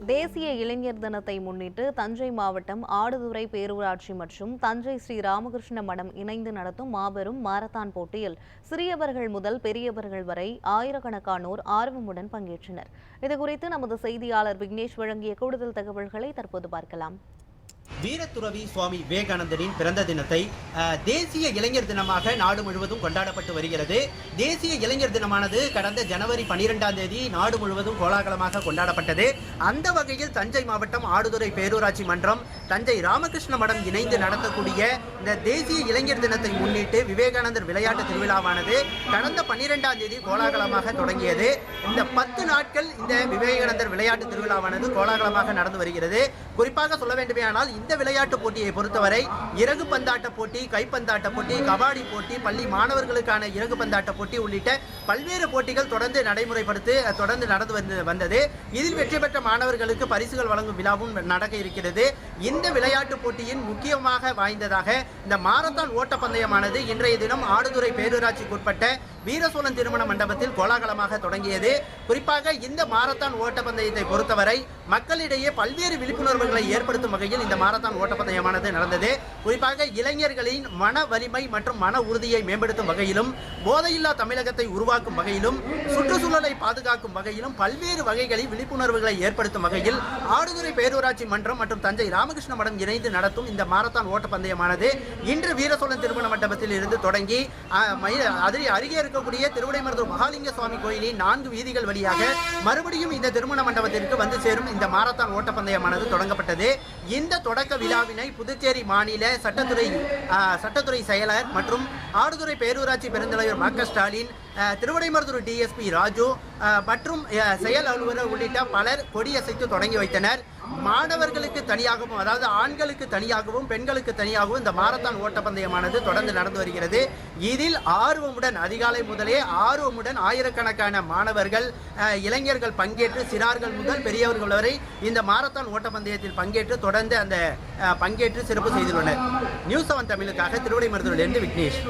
தேசிய இளைஞர் தினத்தை முன்னிட்டு தஞ்சை மாவட்டம் ஆடுதுறை பேரூராட்சி மற்றும் தஞ்சை ஸ்ரீ ராமகிருஷ்ண மடம் இணைந்து நடத்தும் மாபெரும் மாரத்தான் போட்டியில் சிறியவர்கள் முதல் பெரியவர்கள் வரை ஆயிரக்கணக்கானோர் ஆர்வமுடன் பங்கேற்றனர். இதுகுறித்து நமது செய்தியாளர் விக்னேஷ் வழங்கிய கூடுதல் தகவல்களை தற்போது பார்க்கலாம். வீரத்துறவி சுவாமி விவேகானந்தரின் பிறந்த தினத்தை தேசிய இளைஞர் தினமாக நாடு முழுவதும் கொண்டாடப்பட்டு வருகிறது. தேசிய இளைஞர் தினமானது கடந்த ஜனவரி 12ஆம் தேதி நாடு முழுவதும் கோலாகலமாக கொண்டாடப்பட்டது. அந்த வகையில் தஞ்சை மாவட்டம் ஆடுதுறை பேரூராட்சி மன்றம் தஞ்சை ராமகிருஷ்ண மடம் இணைந்து நடத்தக்கூடிய இந்த தேசிய இளைஞர் தினத்தை முன்னிட்டு விவேகானந்தர் விளையாட்டு திருவிழாவானது கடந்த 12ஆம் தேதி கோலாகலமாக தொடங்கியது. இந்த 10 நாட்கள் இந்த விவேகானந்தர் விளையாட்டு திருவிழாவானது கோலாகலமாக நடந்து வருகிறது. குறிப்பாக சொல்ல வேண்டுமேயானால் இந்த விளையாட்டு போட்டியை பொறுத்தவரை இறகு பந்தாட்ட போட்டி, கைப்பந்தாட்ட போட்டி, கபாடி போட்டி, பள்ளி மாணவர்களுக்கான இறகு பந்தாட்ட போட்டி உள்ளிட்ட பல்வேறு போட்டிகள் தொடர்ந்து நடந்து வந்தது. இதில் வெற்றி பெற்ற மாணவர்களுக்கு பரிசுகள் வழங்கும் விழாவும் நடக்க இருக்கிறது. இந்த விளையாட்டு போட்டியின் முக்கியமாக வாய்ந்ததாக இந்த மாரத்தான் ஓட்டப்பந்தயமானது இன்றைய தினம் ஆடுதுறை பேரூராட்சிக்குட்பட்ட வீரசோழன் திருமண மண்டபத்தில் கோலாகலமாக தொடங்கியது. குறிப்பாக இந்த மாரத்தான் ஓட்டப்பந்தயத்தை பொறுத்தவரை மக்களிடையே பல்வேறு விழிப்புணர்வுகளை ஏற்படுத்தும் வகையில் இந்த மாரத்தான் ஓட்டப்பந்தயமானது நடந்தது. குறிப்பாக இளைஞர்களின் மன வலிமை மற்றும் மன உறுதியை மேம்படுத்தும் வகையிலும், போதையில்லா தமிழகத்தை உருவாக்கும் வகையிலும், சுற்றுச்சூழலை பாதுகாக்கும் வகையிலும் பல்வேறு வகைகளில் விழிப்புணர்வுகளை ஏற்படுத்தும் வகையில் ஆடுதுறை பேரூராட்சி மன்றம் மற்றும் தஞ்சை ராமகிருஷ்ண மடம் இணைந்து நடத்தும் இந்த மாரத்தான் ஓட்டப்பந்தயமானது இன்று வீரசோழன் திருமண மண்டபத்தில் இருந்து தொடங்கி அருகே இருக்கக்கூடிய திருவிடைமருதூர் மகாலிங்க சுவாமி கோயிலின் 4 வீதிகள் வழியாக மறுபடியும் இந்த திருமண மண்டபத்திற்கு வந்து சேரும் இந்த மாரத்தான் ஓட்டப்பந்தயமானது தொடங்கப்பட்டது. இந்த தொடக்க விழாவினை புதுச்சேரி மாநில சட்டத்துறை செயலர் மற்றும் ஆடுதுறை பேரூராட்சி பெருந்தலைவர் ம.க. ஸ்டாலின், திருவிடைமருதூர் டிஎஸ்பி ராஜு மற்றும் செயல் அலுவலர் உள்ளிட்ட பலர் கொடியசைத்து தொடங்கி வைத்தனர். மாணவர்களுக்கு தனியாகவும், அதாவது ஆண்களுக்கு தனியாகவும் பெண்களுக்கு தனியாகவும் இந்த மாரத்தான் ஓட்டப்பந்தயமானது தொடர்ந்து நடந்து வருகிறது. இதில் அதிகாலை முதலே ஆர்வமுடன் ஆயிரக்கணக்கான மாணவர்கள், இளைஞர்கள் பங்கேற்று சிறார்கள் முதல் பெரியவர்கள் வரை இந்த மாரத்தான் ஓட்டப்பந்தயத்தில் பங்கேற்று சிறப்பு செய்துள்ளனர். நியூஸ் 7 தமிழுக்காக திருவிடைமருதூரிலிருந்து விக்னேஷ்.